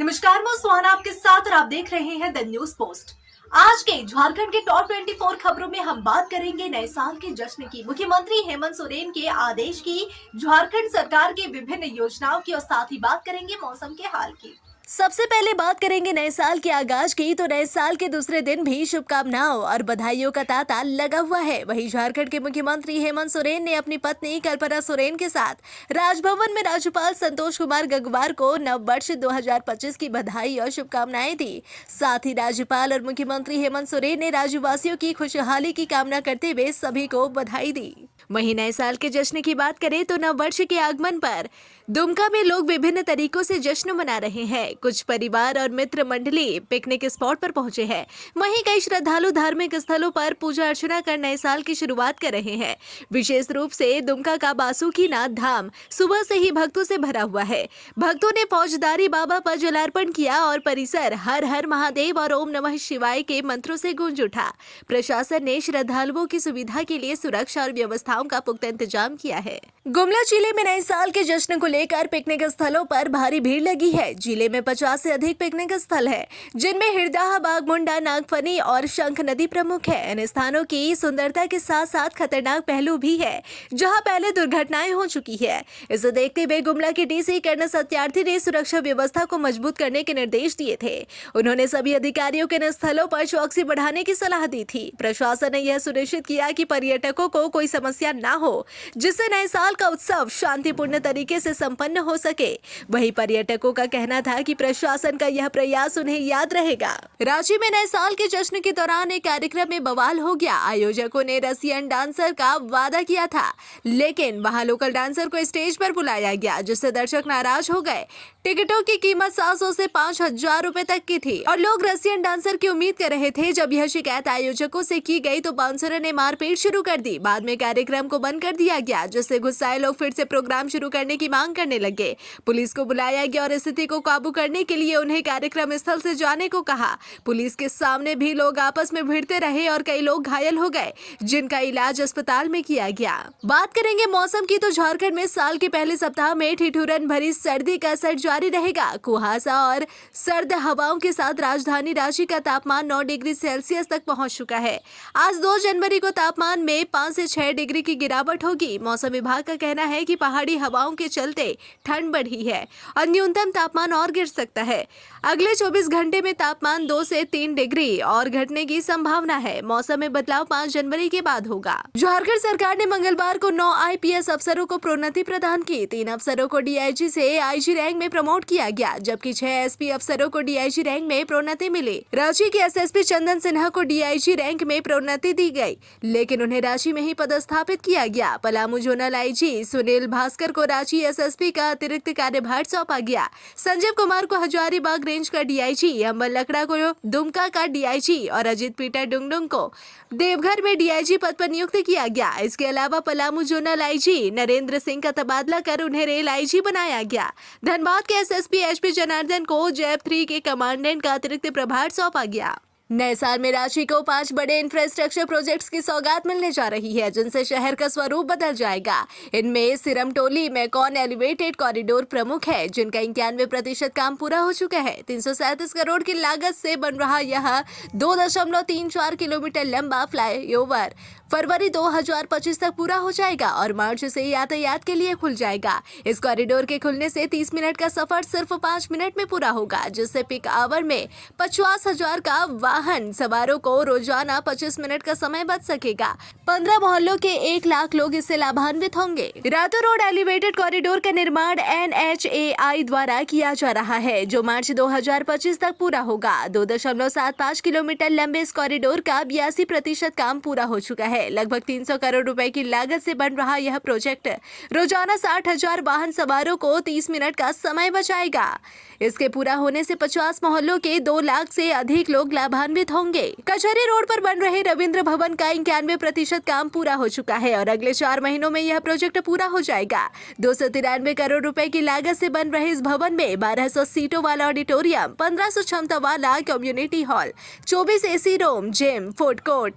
नमस्कार, मैं सुहाना आपके साथ और आप देख रहे हैं द न्यूज पोस्ट। आज के झारखंड के टॉप 24 खबरों में हम बात करेंगे नए साल के जश्न की, मुख्यमंत्री हेमंत सोरेन के आदेश की, झारखंड सरकार के विभिन्न योजनाओं की और साथ ही बात करेंगे मौसम के हाल की। सबसे पहले बात करेंगे नए साल के आगाज की। तो नए साल के दूसरे दिन भी शुभकामनाओं और बधाइयों का तांता लगा हुआ है। वहीं झारखंड के मुख्यमंत्री हेमंत सोरेन ने अपनी पत्नी कल्पना सोरेन के साथ राजभवन में राज्यपाल संतोष कुमार गंगवार को नववर्ष 2025 की बधाई और शुभकामनाएं दी। साथ ही राज्यपाल और मुख्यमंत्री हेमंत सोरेन ने राज्यवासियों की खुशहाली की कामना करते हुए सभी को बधाई दी। वहीं नए साल के जश्न की बात करें तो नववर्ष के आगमन पर दुमका में लोग विभिन्न तरीकों से जश्न मना रहे हैं। कुछ परिवार और मित्र मंडली पिकनिक स्पॉट पर पहुंचे हैं। वहीं कई श्रद्धालु धार्मिक स्थलों पर पूजा अर्चना कर नए साल की शुरुआत कर रहे हैं। विशेष रूप से दुमका का बासुकीनाथ धाम सुबह से ही भक्तों से भरा हुआ है। भक्तों ने फौजदारी बाबा पर जलार्पण किया और परिसर हर हर महादेव और ओम नमः शिवाय के मंत्रों से गूंज उठा। प्रशासन ने श्रद्धालुओं की सुविधा के लिए सुरक्षा और व्यवस्थाओं का पुख्ता इंतजाम किया है। गुमला जिले में नए साल के जश्न को लेकर पिकनिक स्थलों पर भारी भीड़ लगी है। जिले में 50 से अधिक पिकनिक स्थल है, जिनमें हिरदाहा, बागमुंडा, नागफनी और शंख नदी प्रमुख है। इन स्थानों की सुंदरता के साथ साथ खतरनाक पहलू भी है, जहां पहले दुर्घटनाएं हो चुकी है। इसे देखते हुए गुमला के डीसी कर्नल सत्यार्थी ने सुरक्षा व्यवस्था को मजबूत करने के निर्देश दिए थे। उन्होंने सभी अधिकारियों को इन स्थलों पर चौकसी बढ़ाने की सलाह दी थी। प्रशासन ने यह सुनिश्चित किया कि पर्यटकों को कोई समस्या न हो, जिससे नए साल का उत्सव शांतिपूर्ण तरीके से संपन्न हो सके। वहीं पर्यटकों का कहना था कि प्रशासन का यह प्रयास उन्हें याद रहेगा। रांची में नए साल के जश्न के दौरान एक कार्यक्रम में बवाल हो गया। आयोजकों ने रसियन डांसर का वादा किया था, लेकिन वहां लोकल डांसर को स्टेज पर बुलाया गया, जिससे दर्शक नाराज हो गए। टिकटों की कीमत 700 से 5000 रुपए तक की थी और लोग रसियन डांसर की उम्मीद कर रहे थे। जब यह शिकायत आयोजकों से की गई तो बाउंसरों ने मारपीट शुरू कर दी। बाद में कार्यक्रम को बंद कर दिया गया, जिससे गुस्साए लोग फिर से प्रोग्राम शुरू करने की मांग करने लगे। पुलिस को बुलाया गया और स्थिति को काबू करने के लिए उन्हें कार्यक्रम स्थल से जाने को कहा। पुलिस के सामने भी लोग आपस में भिड़ते रहे और कई लोग घायल हो गए, जिनका इलाज अस्पताल में किया गया। बात करेंगे मौसम की तो झारखंड में साल के पहले सप्ताह में ठिठुरन भरी सर्दी का असर जारी रहेगा। कुहासा और सर्द हवाओं के साथ राजधानी रांची का तापमान 9 डिग्री सेल्सियस तक पहुंच चुका है। आज 2 जनवरी को तापमान में 5 से 6 डिग्री की गिरावट होगी। मौसम विभाग का कहना है कि पहाड़ी हवाओं के चलते ठंड बढ़ी है और न्यूनतम तापमान और गिर सकता है। अगले 24 घंटे में तापमान 2 से 3 डिग्री और घटने की संभावना है। मौसम में बदलाव 5 जनवरी के बाद होगा। झारखंड सरकार ने मंगलवार को 9 IPS अफसरों को प्रोन्नति प्रदान की। 3 अफसरों को DIG से IG रैंक में प्रमोट किया गया, जबकि 6 SP अफसरों को DIG रैंक में प्रोन्नति मिली। रांची के SSP चंदन सिन्हा को DIG रैंक में प्रोन्नति दी गई, लेकिन उन्हें रांची में ही पदस्थापित किया गया। पलामू जोनल IG सुनील भास्कर को रांची SSP का अतिरिक्त कार्यभार सौंपा गया। संजीव कुमार को हजारीबाग रेंज का DIG, अंबल लकड़ा को दुमका का DIG और अजीत पीटर डुंगडुंग को देवघर में DIG पद पर नियुक्त किया गया। इसके अलावा पलामू जोनल IG नरेंद्र सिंह का तबादला कर उन्हें रेल IG बनाया गया। धनबाद के SSP HP जनार्दन को जैप 3 के कमांडेंट का अतिरिक्त प्रभार सौंपा गया। नए साल में रांची को 5 बड़े इंफ्रास्ट्रक्चर प्रोजेक्ट्स की सौगात मिलने जा रही है, जिनसे शहर का स्वरूप बदल जाएगा। इनमें सिरमटोली मेकॉन एलिवेटेड कॉरिडोर प्रमुख है, जिनका 91% काम पूरा हो चुका है। 337 करोड़ की लागत से बन रहा यह 2.34 किलोमीटर लंबा फ्लाईओवर फरवरी 2025 तक पूरा हो जाएगा और मार्च से यातायात के लिए खुल जाएगा। इस कॉरिडोर के खुलने से 30 मिनट का सफर सिर्फ 5 मिनट में पूरा होगा, जिससे पीक आवर में 50,000 का वाहन सवारों को रोजाना 25 मिनट का समय बच सकेगा। 15 मोहल्लों के 1 लाख लोग इससे लाभान्वित होंगे। रातू रोड एलिवेटेड कॉरिडोर का निर्माण NHAI द्वारा किया जा रहा है, जो मार्च 2025 तक पूरा होगा। 2.75 किलोमीटर लंबे इस कॉरिडोर का 82% काम पूरा हो चुका है। लगभग 300 करोड़ रुपए की लागत से बन रहा यह प्रोजेक्ट रोजाना 60,000 वाहन सवारों को 30 मिनट का समय बचाएगा। इसके पूरा होने से 50 मोहल्लों के 2 लाख से अधिक लोग लाभान्वित होंगे। कचहरी रोड पर बन रहे रविंद्र भवन का 91% काम पूरा हो चुका है और अगले 4 महीनों में यह प्रोजेक्ट पूरा हो जाएगा। 293 करोड़ रुपए की लागत से बन रहे इस भवन में 1200 सीटों वाला ऑडिटोरियम, 1500 क्षमता वाला community hall, 24 AC room, gym, food court,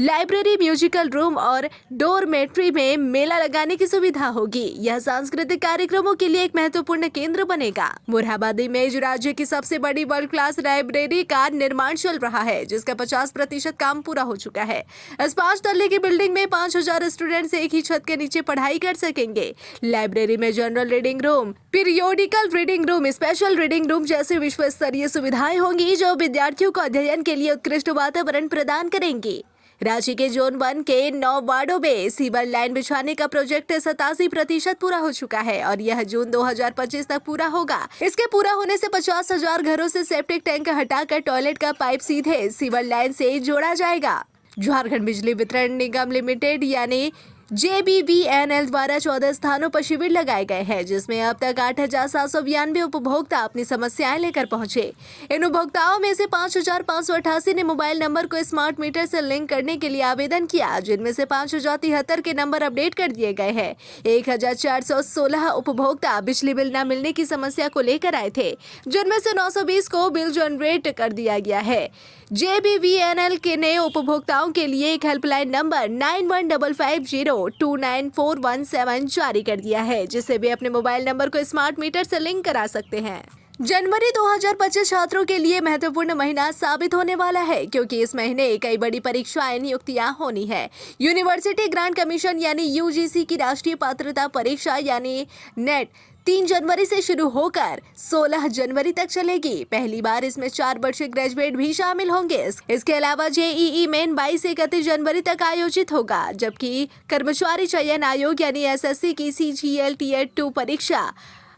library, musical room और डोरमेट्री में मेला लगाने की सुविधा होगी। यह सांस्कृतिक कार्यक्रमों के लिए एक महत्वपूर्ण केंद्र बनेगा। मोरहाबादी में जो राज्य की सबसे बड़ी वर्ल्ड क्लास लाइब्रेरी का निर्माण चल रहा है, जिसका 50% काम पूरा हो चुका है। इस 5 तल्ले की बिल्डिंग में 5000 स्टूडेंट्स एक ही छत के नीचे पढ़ाई कर सकेंगे। लाइब्रेरी में general reading room, periodical reading room, special reading room जैसी विश्व स्तरीय सुविधाएं होंगी जो विद्यार्थियों को अध्ययन के लिए उत्कृष्ट वातावरण प्रदान करेंगी। रांची के जोन 1 के 9 वार्डों में सीवर लाइन बिछाने का प्रोजेक्ट 87% पूरा हो चुका है और यह जून 2025 तक पूरा होगा। इसके पूरा होने से 50,000 घरों से सेप्टिक टैंक हटाकर टॉयलेट का पाइप सीधे सीवर लाइन से जोड़ा जाएगा। झारखंड बिजली वितरण निगम लिमिटेड यानी JBVNL द्वारा 14 स्थानों पर शिविर लगाए गए हैं, जिसमें अब तक 8,792 उपभोक्ता अपनी समस्याएं लेकर पहुंचे। इन उपभोक्ताओं में से 5,588 ने मोबाइल नंबर को स्मार्ट मीटर से लिंक करने के लिए आवेदन किया, जिनमें से 5,073 के नंबर अपडेट कर दिए गए हैं। 1,416 उपभोक्ता बिजली बिल न मिलने की समस्या को लेकर आए थे, जिनमें से 920 को बिल जनरेट कर दिया गया है। JBVNL के नए उपभोक्ताओं के लिए एक हेल्पलाइन नंबर 9155029417 जारी कर दिया है, जिससे वे अपने मोबाइल नंबर को स्मार्ट मीटर से लिंक करा सकते हैं। जनवरी 2025 छात्रों के लिए महत्वपूर्ण महीना साबित होने वाला है, क्योंकि इस महीने कई बड़ी परीक्षाएं नियुक्तियां होनी है। यूनिवर्सिटी ग्रांट कमीशन यानी UGC की राष्ट्रीय पात्रता परीक्षा यानी नेट 3 जनवरी से शुरू होकर 16 जनवरी तक चलेगी। पहली बार इसमें 4 वर्षीय ग्रेजुएट भी शामिल होंगे। इसके अलावा JEE मेन 22 से 31 जनवरी तक आयोजित होगा, जबकि कर्मचारी चयन आयोग यानी SSC की CGL Tier 2 परीक्षा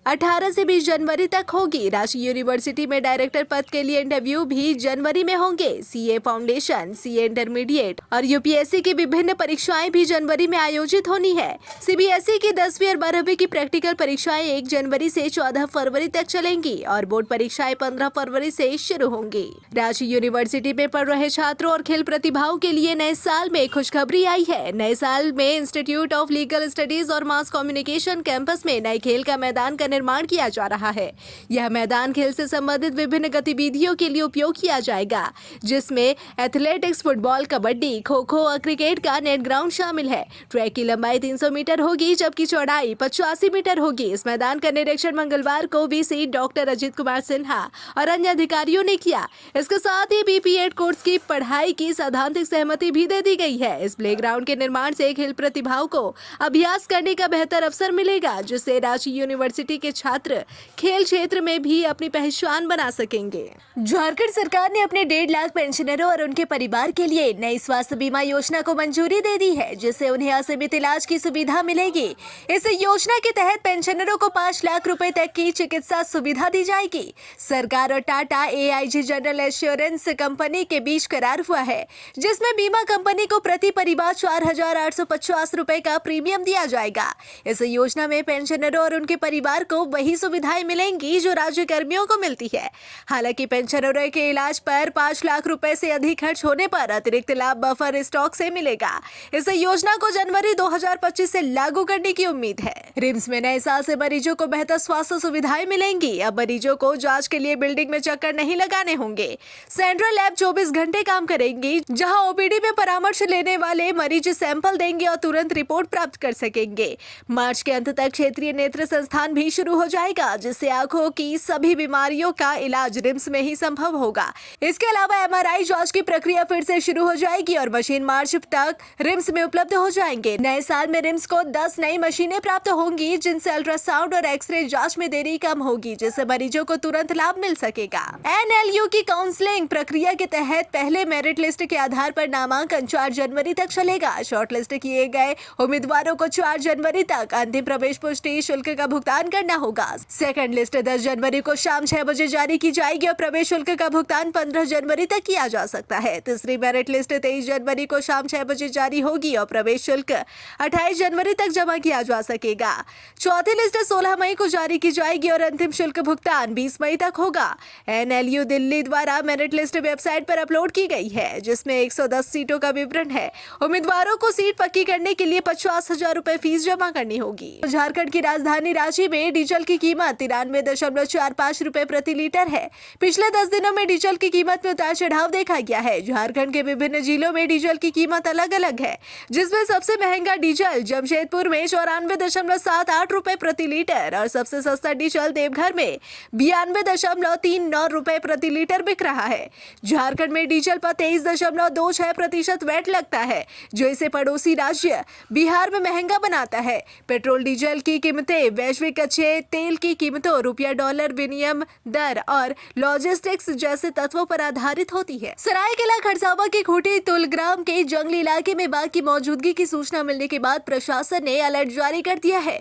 18 से 20 जनवरी तक होगी। रांची यूनिवर्सिटी में डायरेक्टर पद के लिए इंटरव्यू भी जनवरी में होंगे। CA फाउंडेशन, CA इंटरमीडिएट और UPSC की विभिन्न परीक्षाएं भी जनवरी में आयोजित होनी है। CBSE की 10वीं और 12वीं की प्रैक्टिकल परीक्षाएं 1 जनवरी से 14 फरवरी तक चलेंगी और बोर्ड परीक्षाएं 15 फरवरी से शुरू होंगी। रांची यूनिवर्सिटी में पढ़ रहे छात्रों और खेल प्रतिभाओं के लिए नए साल में खुशखबरी आई है। नए साल में इंस्टीट्यूट ऑफ लीगल स्टडीज और मास कम्युनिकेशन कैंपस में नए खेल का मैदान का निर्माण किया जा रहा है। यह मैदान खेल से संबंधित विभिन्न गतिविधियों के लिए उपयोग किया जाएगा, जिसमें एथलेटिक्स, फुटबॉल, कबड्डी, खो-खो और क्रिकेट का नेट ग्राउंड शामिल है। ट्रैक की लंबाई 300 मीटर होगी, जबकि चौड़ाई 85 मीटर होगी। इस मैदान का निरीक्षण मंगलवार को VC डॉक्टर अजित कुमार सिन्हा और अन्य अधिकारियों ने किया। इसके साथ ही BP-8 कोर्स की पढ़ाई की सैद्धांतिक सहमति भी दे दी गई है। इस प्लेग्राउंड के निर्माण से खेल प्रतिभाओं को अभ्यास करने का बेहतर अवसर मिलेगा, जिससे रांची यूनिवर्सिटी के छात्र खेल क्षेत्र में भी अपनी पहचान बना सकेंगे। झारखंड सरकार ने अपने 1.5 लाख पेंशनरों और उनके परिवार के लिए नई स्वास्थ्य बीमा योजना को मंजूरी दे दी है, जिससे उन्हें असीमित इलाज की सुविधा मिलेगी। इस योजना के तहत पेंशनरों को 5 लाख रुपए तक की चिकित्सा सुविधा दी जाएगी। सरकार और Tata AIG general assurance company के बीच करार हुआ है, जिसमें बीमा कंपनी को प्रति परिवार 4,850 रुपए का प्रीमियम दिया जाएगा। इस योजना में पेंशनरों और उनके परिवार को वही सुविधाएं मिलेंगी जो राज्य कर्मियों को मिलती है। हालांकि पेंशनरों के इलाज पर 5 लाख रुपए से अधिक खर्च होने पर अतिरिक्त लाभ बफर स्टॉक से मिलेगा। इस योजना को जनवरी 2025 से लागू करने की उम्मीद है। रिम्स में नए साल से मरीजों को बेहतर स्वास्थ्य सुविधाएं मिलेंगी। अब मरीजों को जांच के लिए बिल्डिंग में चक्कर नहीं लगाने होंगे। सेंट्रल लैब 24 घंटे काम करेंगी, जहां OPD में परामर्श लेने वाले मरीज सैंपल देंगे और तुरंत रिपोर्ट प्राप्त कर सकेंगे। मार्च के अंत तक क्षेत्रीय नेत्र संस्थान भी शुरू हो जाएगा, जिससे आंखों की सभी बीमारियों का इलाज रिम्स में ही संभव होगा। इसके अलावा MRI जांच की प्रक्रिया फिर से शुरू हो जाएगी और मशीन मार्च तक रिम्स में उपलब्ध हो जाएंगे। नए साल में रिम्स को 10 नई मशीनें प्राप्त होंगी, जिनसे अल्ट्रासाउंड और एक्सरे जांच में देरी कम होगी, जिससे मरीजों को तुरंत लाभ मिल सकेगा। NLU की काउंसलिंग प्रक्रिया के तहत पहले मेरिट लिस्ट के आधार पर नामांकन 4 जनवरी तक चलेगा। शॉर्ट लिस्ट किए गए उम्मीदवारों को 4 जनवरी तक अंतिम प्रवेश पुष्टि शुल्क का भुगतान करना होगा। सेकंड लिस्ट 10 जनवरी को शाम 6 बजे जारी की जाएगी और प्रवेश शुल्क का भुगतान 15 जनवरी तक किया जा सकता है। तीसरी मेरिट लिस्ट 23 जनवरी को शाम 6 बजे जारी होगी और प्रवेश शुल्क 28 जनवरी तक जमा किया जा सकेगा। चौथी लिस्ट 16 मई को जारी की जाएगी और अंतिम शुल्क भुगतान 20 मई तक होगा। NLU दिल्ली द्वारा मेरिट लिस्ट वेबसाइट पर अपलोड की गई है, जिसमें 110 सीटों का विवरण है। उम्मीदवारों को सीट पक्की करने के लिए 50,000 रुपए फीस जमा करनी होगी। झारखंड की राजधानी रांची में डीजल की कीमत 93.45 रुपए प्रति लीटर है। पिछले 10 दिनों में डीजल की कीमत में उतार चढ़ाव देखा गया है। झारखंड के विभिन्न जिलों में डीजल की कीमत अलग अलग है, जिसमें सबसे महंगा डीजल जमशेदपुर में 94.78 रुपए प्रति लीटर और सबसे सस्ता डीजल देवघर में 92.39 रुपए प्रति लीटर बिक रहा है। झारखंड में डीजल पर 23.26% वैट लगता है, जो इसे पड़ोसी राज्य बिहार में महंगा बनाता है। पेट्रोल डीजल की कीमतें वैश्विक कच्चे तेल की कीमतों, रुपया डॉलर विनिमय दर और लॉजिस्टिक्स जैसे तत्वों पर आधारित होती है। सरायकेला खरसावां के खूंटी तुलग्राम के जंगली इलाके में बाघ की मौजूदगी की सूचना मिलने के बाद प्रशासन ने अलर्ट जारी कर दिया है।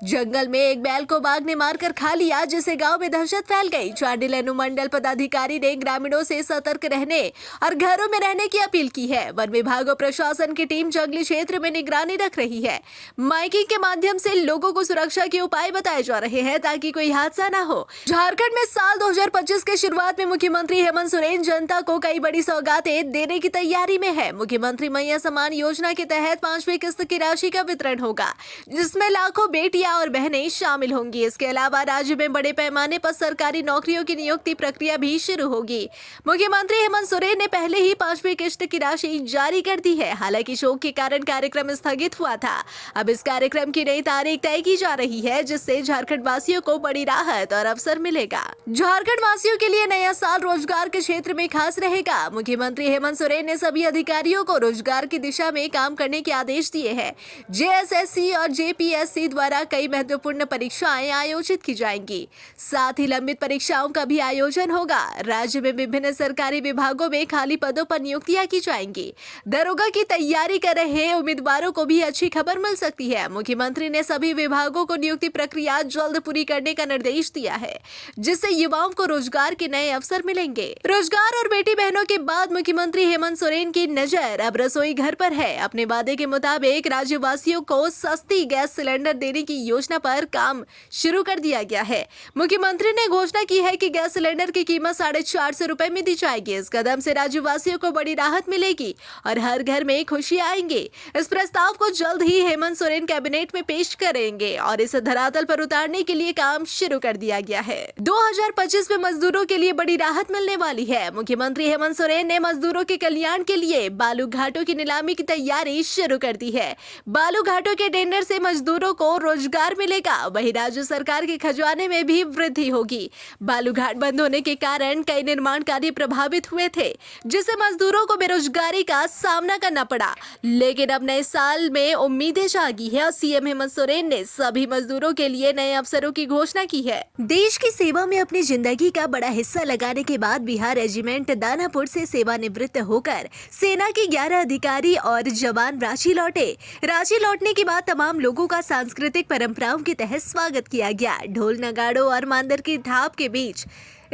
जंगल में एक बैल को बाघ ने मारकर खा लिया, जिससे गांव में दहशत फैल गई। चांडिल अनुमंडल पदाधिकारी ने ग्रामीणों से सतर्क रहने और घरों में रहने की अपील की है। वन विभाग और प्रशासन की टीम जंगली क्षेत्र में निगरानी रख रही है। माइकिंग के माध्यम से लोगों को सुरक्षा के उपाय बताए जा रहे हैं ताकि कोई हादसा न हो। झारखंड में साल 2025 के शुरुआत में मुख्यमंत्री हेमंत सोरेन जनता को कई बड़ी सौगातें देने की तैयारी में है। मुख्यमंत्री मैया सम्मान योजना के तहत 5वीं किस्त की राशि का वितरण होगा, जिसमें लाखों बेटियां और बहनें शामिल होंगी। इसके अलावा राज्य में बड़े पैमाने पर सरकारी नौकरियों की नियुक्ति प्रक्रिया भी शुरू होगी। मुख्यमंत्री हेमंत सोरेन ने पहले ही 5वीं किस्त की राशि जारी कर दी है। हालांकि शोक के कारण कार्यक्रम स्थगित हुआ था। अब इस कार्यक्रम की नई तारीख तय की जा रही है, जिससे झारखंड वासियों को बड़ी राहत और अवसर मिलेगा। झारखंड वासियों के लिए नया साल रोजगार के क्षेत्र में खास रहेगा। मुख्यमंत्री हेमंत सोरेन ने सभी अधिकारियों को रोजगार की दिशा में काम करने के आदेश दिए हैं। जेएसएससी और जेपीएससी द्वारा कई महत्वपूर्ण परीक्षाएं आयोजित की जाएंगी। साथ ही लंबित परीक्षाओं का भी आयोजन होगा। राज्य में विभिन्न सरकारी विभागों में खाली पदों पर नियुक्तियां की जाएंगी। दरोगा की तैयारी कर रहे उम्मीदवारों को भी अच्छी खबर मिल सकती है। मुख्यमंत्री ने सभी विभागों को नियुक्ति प्रक्रिया जल्द पूरी करने का निर्देश दिया है, जिससे युवाओं को रोजगार के नए अवसर मिलेंगे। रोजगार और बेटी बहनों के बाद मुख्यमंत्री हेमंत सोरेन की नजर अब रसोई घर पर है। अपने वादे के मुताबिक राज्यवासियों को सस्ती गैस सिलेंडर देने की योजना पर काम शुरू कर दिया गया है। मुख्यमंत्री ने घोषणा की है कि गैस सिलेंडर की कीमत 450 रुपए में दी जाएगी। इस कदम से राज्यवासियों को बड़ी राहत मिलेगी और हर घर में खुशियां आएंगी। इस प्रस्ताव को जल्द ही हेमंत सोरेन कैबिनेट में पेश करेंगे और इसे धरातल पर उतारने के लिए काम शुरू कर दिया गया है। 2025 में मजदूरों के लिए बड़ी राहत मिलने वाली है। मुख्यमंत्री हेमंत सोरेन ने मजदूरों के कल्याण के लिए बालू घाटों की नीलामी की तैयारी शुरू कर दी है। बालू घाटों के टेंडर से मजदूरों को रोजगार मिलेगा, वहीं राज्य सरकार के खजाने में भी वृद्धि होगी। बालू घाट बंद होने के कारण कई निर्माण कार्य प्रभावित हुए थे, जिससे मजदूरों को बेरोजगारी का सामना करना पड़ा। लेकिन अब नए साल में उम्मीदें जागी है और सीएम हेमंत सोरेन ने सभी मजदूरों के लिए नए अवसरों की घोषणा की है। देश की सेवा में अपनी जिंदगी का बड़ा हिस्सा लगाने के बाद बिहार रेजिमेंट दानापुर से सेवानिवृत्त होकर सेना के 11 अधिकारी और जवान रांची लौटे। रांची लौटने के बाद तमाम लोगों का सांस्कृतिक परंपराओं के तहत स्वागत किया गया। ढोल नगाड़ों और मांदर की थाप के बीच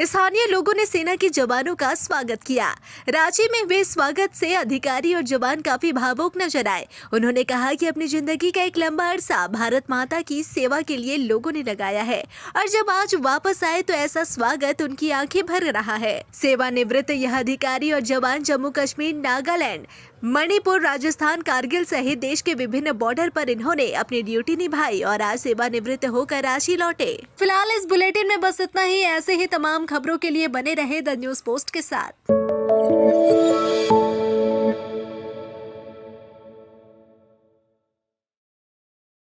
स्थानीय लोगों ने सेना के जवानों का स्वागत किया। रांची में हुए स्वागत से अधिकारी और जवान काफी भावुक नजर आए। उन्होंने कहा कि अपनी जिंदगी का एक लंबा अरसा भारत माता की सेवा के लिए लोगों ने लगाया है और जब आज वापस आए तो ऐसा स्वागत उनकी आंखें भर रहा है। सेवानिवृत्त यह अधिकारी और जवान जम्मू कश्मीर, नागालैंड, मणिपुर, राजस्थान, कारगिल सहित देश के विभिन्न बॉर्डर पर इन्होंने अपनी ड्यूटी निभाई और आज सेवानिवृत्त होकर रांची लौटे। फिलहाल इस बुलेटिन में बस इतना ही। ऐसे ही तमाम खबरों के लिए बने रहे द न्यूज़ पोस्ट के साथ।